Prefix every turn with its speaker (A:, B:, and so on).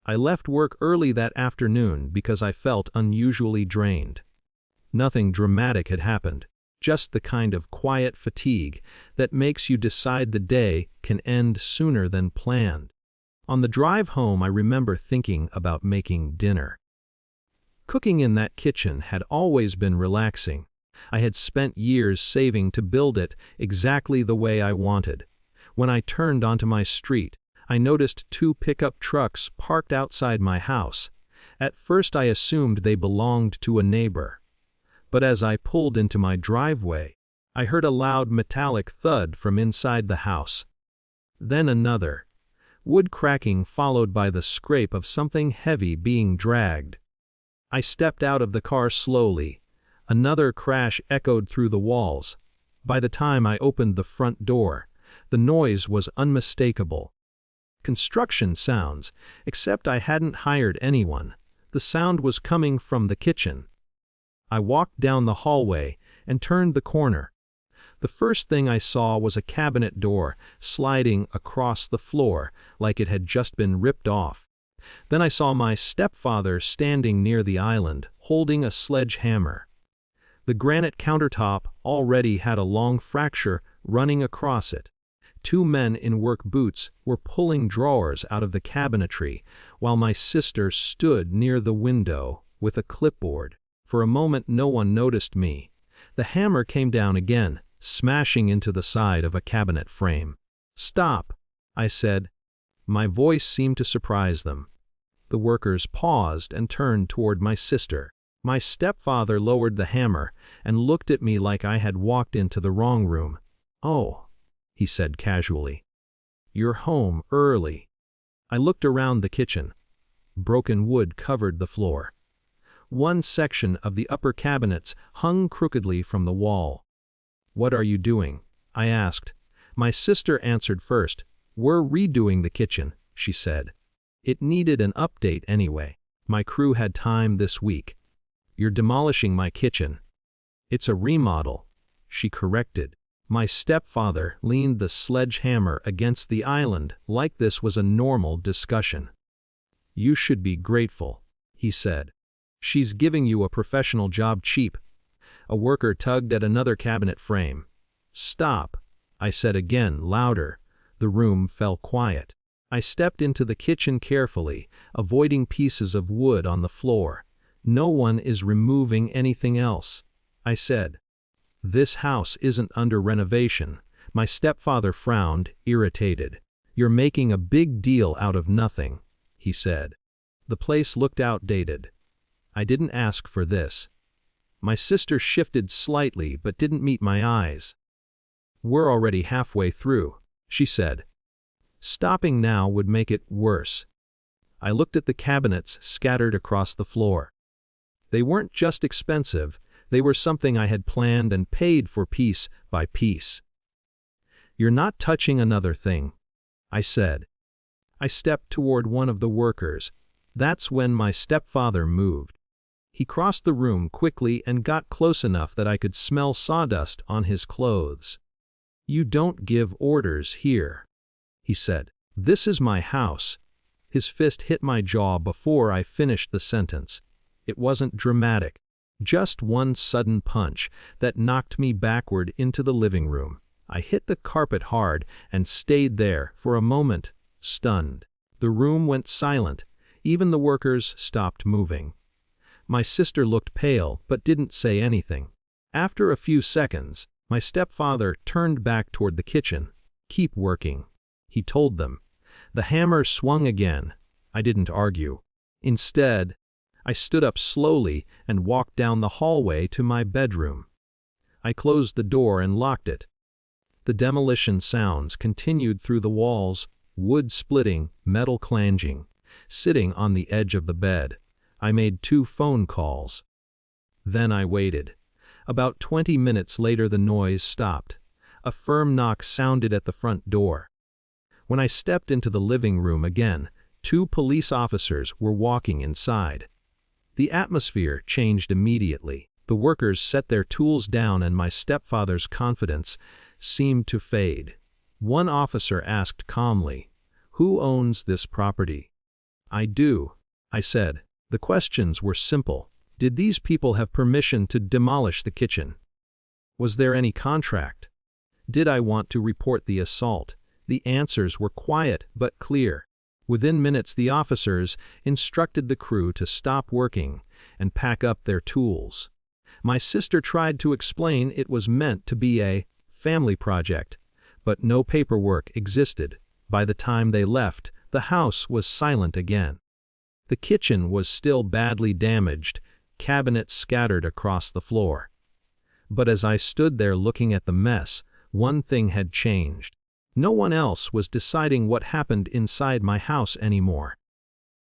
A: I left work early that afternoon because I felt unusually drained. Nothing dramatic had happened, just the kind of quiet fatigue that makes you decide the day can end sooner than planned. On the drive home, I remember thinking about making dinner. Cooking in that kitchen had always been relaxing. I had spent years saving to build it exactly the way I wanted. When I turned onto my street, I noticed 2 pickup trucks parked outside my house. At first I assumed they belonged to a neighbor. But as I pulled into my driveway, I heard a loud metallic thud from inside the house. Then another, wood cracking followed by the scrape of something heavy being dragged. I stepped out of the car slowly. Another crash echoed through the walls. By the time I opened the front door, the noise was unmistakable. Construction sounds, except I hadn't hired anyone. The sound was coming from the kitchen. I walked down the hallway and turned the corner. The first thing I saw was a cabinet door sliding across the floor like it had just been ripped off. Then I saw my stepfather standing near the island, holding a sledgehammer. The granite countertop already had a long fracture running across it. 2 men in work boots were pulling drawers out of the cabinetry, while my sister stood near the window with a clipboard. For a moment no one noticed me. The hammer came down again, smashing into the side of a cabinet frame. "Stop," I said. My voice seemed to surprise them. The workers paused and turned toward my sister. My stepfather lowered the hammer and looked at me like I had walked into the wrong room. "Oh," he said casually. "You're home early." I looked around the kitchen. Broken wood covered the floor. One section of the upper cabinets hung crookedly from the wall. "What are you doing?" I asked. My sister answered first. "We're redoing the kitchen," she said. "It needed an update anyway. My crew had time this week." "You're demolishing my kitchen." "It's a remodel," she corrected. My stepfather leaned the sledgehammer against the island like this was a normal discussion. "You should be grateful," he said. "She's giving you a professional job cheap." A worker tugged at another cabinet frame. "Stop," I said again, louder. The room fell quiet. I stepped into the kitchen carefully, avoiding pieces of wood on the floor. "No one is removing anything else," I said. "This house isn't under renovation." My stepfather frowned, irritated. "You're making a big deal out of nothing," he said. The place looked outdated. I didn't ask for this. My sister shifted slightly but didn't meet my eyes. "We're already halfway through," she said. "Stopping now would make it worse." I looked at the cabinets scattered across the floor. They weren't just expensive, they were something I had planned and paid for piece by piece. "You're not touching another thing," I said. I stepped toward one of the workers. That's when my stepfather moved. He crossed the room quickly and got close enough that I could smell sawdust on his clothes. "You don't give orders here," he said. "This is my house." His fist hit my jaw before I finished the sentence. It wasn't dramatic, just one sudden punch that knocked me backward into the living room. I hit the carpet hard and stayed there for a moment, stunned. The room went silent. Even the workers stopped moving. My sister looked pale but didn't say anything. After a few seconds, my stepfather turned back toward the kitchen. "Keep working," he told them. The hammer swung again. I didn't argue. Instead, I stood up slowly and walked down the hallway to my bedroom. I closed the door and locked it. The demolition sounds continued through the walls, wood splitting, metal clanging. Sitting on the edge of the bed, I made 2 phone calls. Then I waited. About 20 minutes later the noise stopped. A firm knock sounded at the front door. When I stepped into the living room again, 2 police officers were walking inside. The atmosphere changed immediately. The workers set their tools down and my stepfather's confidence seemed to fade. One officer asked calmly, "Who owns this property?" I do, I said. The questions were simple. Did these people have permission to demolish the kitchen? Was there any contract? Did I want to report the assault? The answers were quiet but clear. Within minutes, the officers instructed the crew to stop working and pack up their tools. My sister tried to explain it was meant to be a family project, but no paperwork existed. By the time they left, the house was silent again. The kitchen was still badly damaged, cabinets scattered across the floor. But as I stood there looking at the mess, one thing had changed. No one else was deciding what happened inside my house anymore.